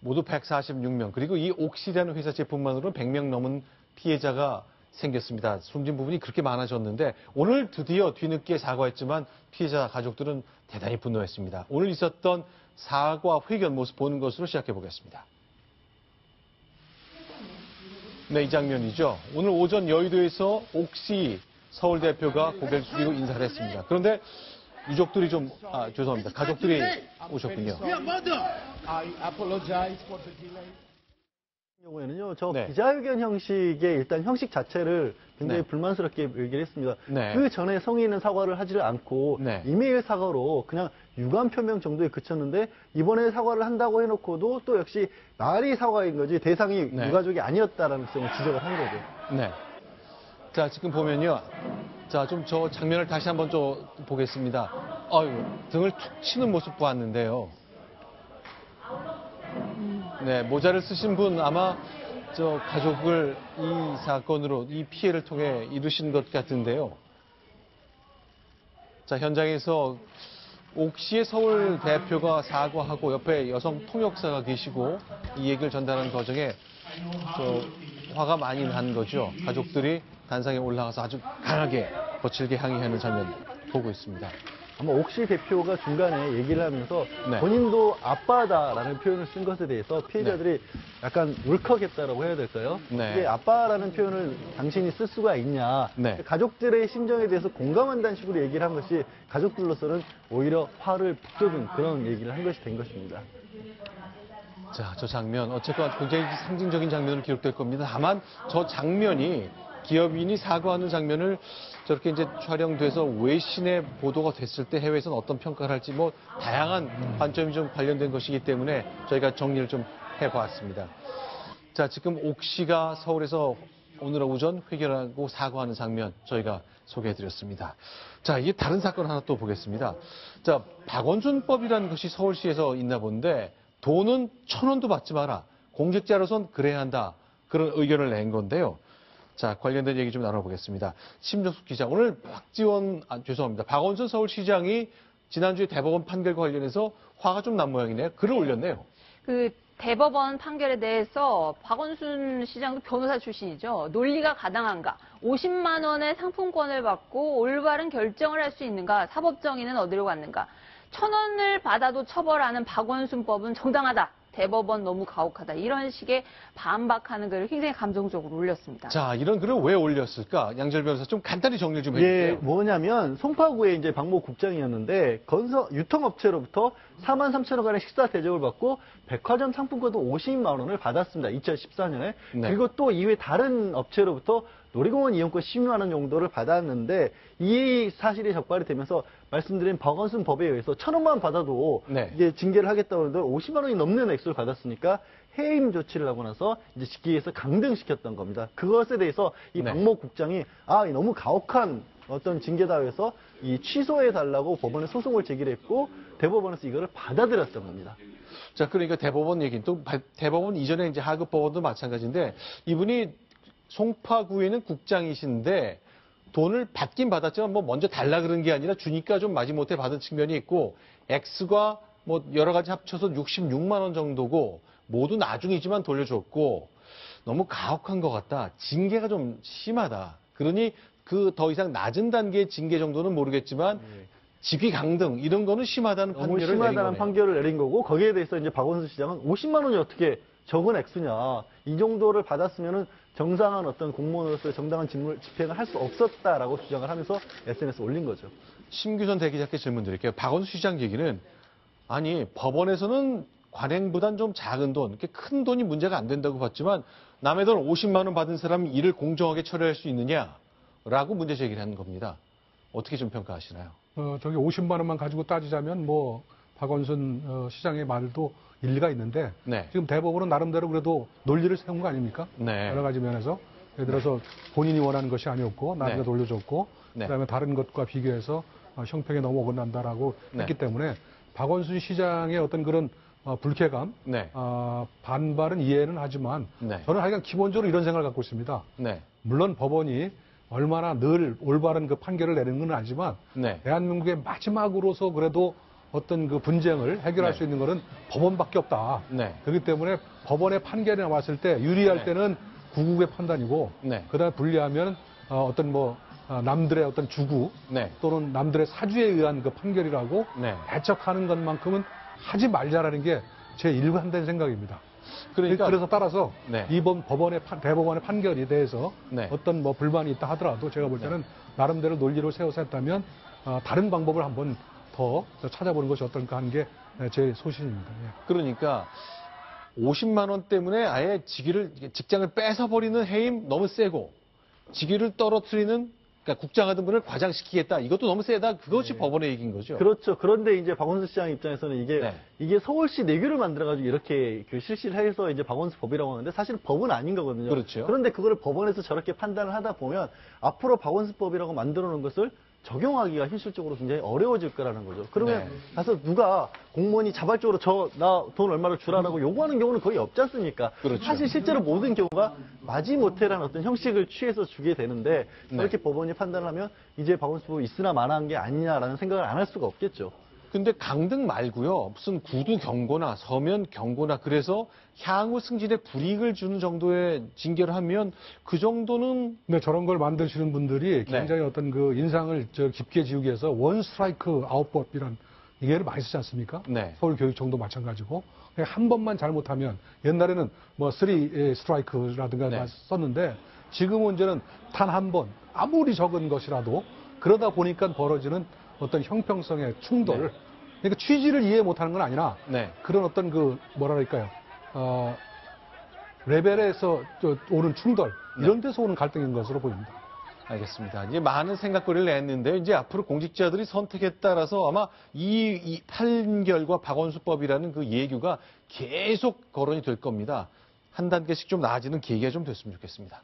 모두 146명, 그리고 이 옥시라는 회사 제품만으로 100명 넘은 피해자가 생겼습니다. 숨진 부분이 그렇게 많아졌는데 오늘 드디어 뒤늦게 사과했지만 피해자 가족들은 대단히 분노했습니다. 오늘 있었던 사과 회견 모습 보는 것으로 시작해 보겠습니다. 네, 이 장면이죠. 오늘 오전 여의도에서 옥시 서울 대표가 고개를 숙이고 인사를 했습니다. 그런데 유족들이 죄송합니다. 가족들이 오셨군요. 경우에는요, 기자회견 형식의 일단 형식 자체를 굉장히 불만스럽게 얘기를 했습니다. 그 전에 성의 있는 사과를 하지를 않고 이메일 사과로 그냥 유감 표명 정도에 그쳤는데 이번에 사과를 한다고 해놓고도 또 역시 말이 사과인 거지 대상이 유가족이 아니었다라는 점을 지적을 한 거죠. 네. 자, 지금 보면요. 자, 좀 저 장면을 다시 한번 좀 보겠습니다. 등을 툭 치는 모습 보았는데요. 네, 모자를 쓰신 분 아마 저 가족을 이 사건으로 이 피해를 통해 이루신 것 같은데요. 자, 현장에서 옥시의 서울 대표가 사과하고 옆에 여성 통역사가 계시고 이 얘기를 전달하는 과정에 화가 많이 난 거죠. 가족들이 단상에 올라가서 아주 강하게 거칠게 항의하는 장면 보고 있습니다. 아마 옥시 대표가 중간에 얘기를 하면서 본인도 아빠다라는 표현을 쓴 것에 대해서 피해자들이 약간 울컥했다라고 해야 될까요? 이게 아빠라는 표현을 당신이 쓸 수가 있냐. 가족들의 심정에 대해서 공감한다는 식으로 얘기를 한 것이 가족들로서는 오히려 화를 북돋은 그런 얘기를 한 것이 된 것입니다. 자, 저 장면 어쨌건 굉장히 상징적인 장면으로 기록될 겁니다. 다만 저 장면이 기업인이 사과하는 장면을 저렇게 이제 촬영돼서 외신에 보도가 됐을 때 해외에서는 어떤 평가를 할지 다양한 관점이 좀 관련된 것이기 때문에 저희가 정리를 좀 해보았습니다. 자, 지금 옥시가 서울에서 오늘 오전 회견하고 사과하는 장면 저희가 소개해드렸습니다. 자, 이게 다른 사건 하나 또 보겠습니다. 자, 박원순법이라는 것이 서울시에서 있나 본데 돈은 1,000원도 받지 마라. 공직자로선 그래야 한다. 그런 의견을 낸 건데요. 자, 관련된 얘기 좀 나눠보겠습니다. 심정숙 기자, 오늘 박원순 서울시장이 지난주에 대법원 판결과 관련해서 화가 좀 난 모양이네요. 글을 올렸네요. 그 대법원 판결에 대해서 박원순 시장도 변호사 출신이죠. 논리가 가당한가? 50만 원의 상품권을 받고 올바른 결정을 할 수 있는가? 사법정의는 어디로 갔는가? 1,000원을 받아도 처벌하는 박원순법은 정당하다. 대법원 너무 가혹하다. 이런 식의 반박하는 글을 굉장히 감정적으로 올렸습니다. 자, 이런 글을 왜 올렸을까? 양절 변호사 좀 간단히 정리를 좀 해주세요. 뭐냐면 송파구에 이제 박모 국장이었는데 유통업체로부터 43,000원간의 식사 대접을 받고 백화점 상품권도 50만 원을 받았습니다. 2014년에. 그리고 또 이외 다른 업체로부터 놀이공원 이용권 10만 원 정도를 받았는데 이 사실이 적발이 되면서 말씀드린 박원순 법에 의해서 1,000원만 받아도 이제 징계를 하겠다고 하는데 50만 원이 넘는 액수를 받았으니까 해임 조치를 하고 나서 이제 직계에서 강등시켰던 겁니다. 그것에 대해서 이 박모 국장이 너무 가혹한 어떤 징계다 해서 이 취소해달라고 법원에 소송을 제기했고 대법원에서 이거를 받아들였던 겁니다. 자, 그러니까 대법원 얘기는 또 대법원 이전에 이제 하급 법원도 마찬가지인데 이분이 송파구에는 국장이신데 돈을 받긴 받았지만 먼저 달라 그런 게 아니라 주니까 좀 마지못해 받은 측면이 있고 액수가 여러 가지 합쳐서 66만 원 정도고 모두 나중이지만 돌려줬고 너무 가혹한 것 같다. 징계가 좀 심하다. 그러니 그 더 이상 낮은 단계의 징계 정도는 모르겠지만 직위 강등 이런 거는 심하다는 판결을 내린 거네요. 심하다는 판결을 내린 거고 거기에 대해서 이제 박원순 시장은 50만 원이 어떻게 적은 액수냐. 이 정도를 받았으면은 정상한 어떤 공무원으로서의 정당한 직무 집행을 할 수 없었다라고 주장을 하면서 SNS에 올린 거죠. 심규선 대기자께 질문 드릴게요. 박원순 시장 얘기는 법원에서는 관행보단 좀 작은 돈, 이렇게 큰 돈이 문제가 안 된다고 봤지만 남의 돈 50만 원 받은 사람이 일을 공정하게 처리할 수 있느냐라고 문제 제기를 하는 겁니다. 어떻게 좀 평가하시나요? 저기 50만 원만 가지고 따지자면 박원순 시장의 말도 일리가 있는데 지금 대법원은 나름대로 그래도 논리를 세운 거 아닙니까? 여러 가지 면에서 예를 들어서 본인이 원하는 것이 아니었고 나중에 돌려줬고 그다음에 다른 것과 비교해서 형평에 너무 어긋난다라고 했기 때문에 박원순 시장의 어떤 그런 불쾌감, 반발은 이해는 하지만 저는 하여간 기본적으로 이런 생각을 갖고 있습니다. 물론 법원이 얼마나 늘 올바른 그 판결을 내는 건 알지만 대한민국의 마지막으로서 그래도 어떤 그 분쟁을 해결할 네. 수 있는 것은 법원밖에 없다. 네. 그렇기 때문에 법원의 판결이 나왔을 때 유리할 네. 때는 구국의 판단이고 네. 그다음에 불리하면 어떤 남들의 어떤 주구 네. 또는 남들의 사주에 의한 그 판결이라고 네. 배척하는 것만큼은 하지 말자라는 게 제 일관된 생각입니다. 그러니까 그래서 따라서 네. 이번 대법원의 판결에 대해서 네. 어떤 불만이 있다 하더라도 제가 볼 때는 나름대로 논리를 세워서 했다면 다른 방법을 한번 더 찾아보는 것이 어떨까 하는 게 제 소신입니다. 예. 그러니까 50만 원 때문에 아예 직장을 뺏어버리는 해임 너무 세고 직위를 떨어뜨리는 그러니까 국장하던 분을 과장시키겠다. 이것도 너무 세다. 그것이 법원의 얘기인 거죠. 그렇죠. 그런데 이제 박원순 시장 입장에서는 네. 이게 서울시 내규를 만들어가지고 이렇게 그 실시를 해서 이제 박원순 법이라고 하는데 사실 법은 아닌 거거든요. 그렇죠. 그런데 그거를 법원에서 저렇게 판단을 하다 보면 앞으로 박원순 법이라고 만들어 놓은 것을 적용하기가 현실적으로 굉장히 어려워질 거라는 거죠. 그러면 네. 가서 누가 공무원이 자발적으로 나 돈 얼마를 주라라고 요구하는 경우는 거의 없지 않습니까? 그렇죠. 사실 실제로 모든 경우가 마지못해라는 어떤 형식을 취해서 주게 되는데 저렇게 법원이 판단을 하면 이제 박원순 법이 있으나 마나한 게 아니냐라는 생각을 안 할 수가 없겠죠. 근데 강등 말고요. 무슨 구두 경고나 서면 경고나 그래서 향후 승진에 불이익을 주는 정도의 징계를 하면 그 정도는 네, 저런 걸 만드시는 분들이 굉장히 어떤 그 인상을 깊게 지우기 위해서 원 스트라이크 아웃법이란 이게를 많이 쓰지 않습니까? 네. 서울교육청도 마찬가지고 한 번만 잘못하면 옛날에는 쓰리 스트라이크라든가 네. 썼는데 지금은 이제는 단 한 번 아무리 적은 것이라도 그러다 보니까 벌어지는 어떤 형평성의 충돌. 네. 그러니까 취지를 이해 못하는 건 아니라 네. 그런 어떤 뭐랄까요? 레벨에서 오는 충돌 이런 데서 오는 갈등인 것으로 보입니다. 알겠습니다. 이제 많은 생각거리를 냈는데요. 이제 앞으로 공직자들이 선택에 따라서 아마 이 판결과 박원순법이라는 그 예규가 계속 거론이 될 겁니다. 한 단계씩 좀 나아지는 계기가 좀 됐으면 좋겠습니다.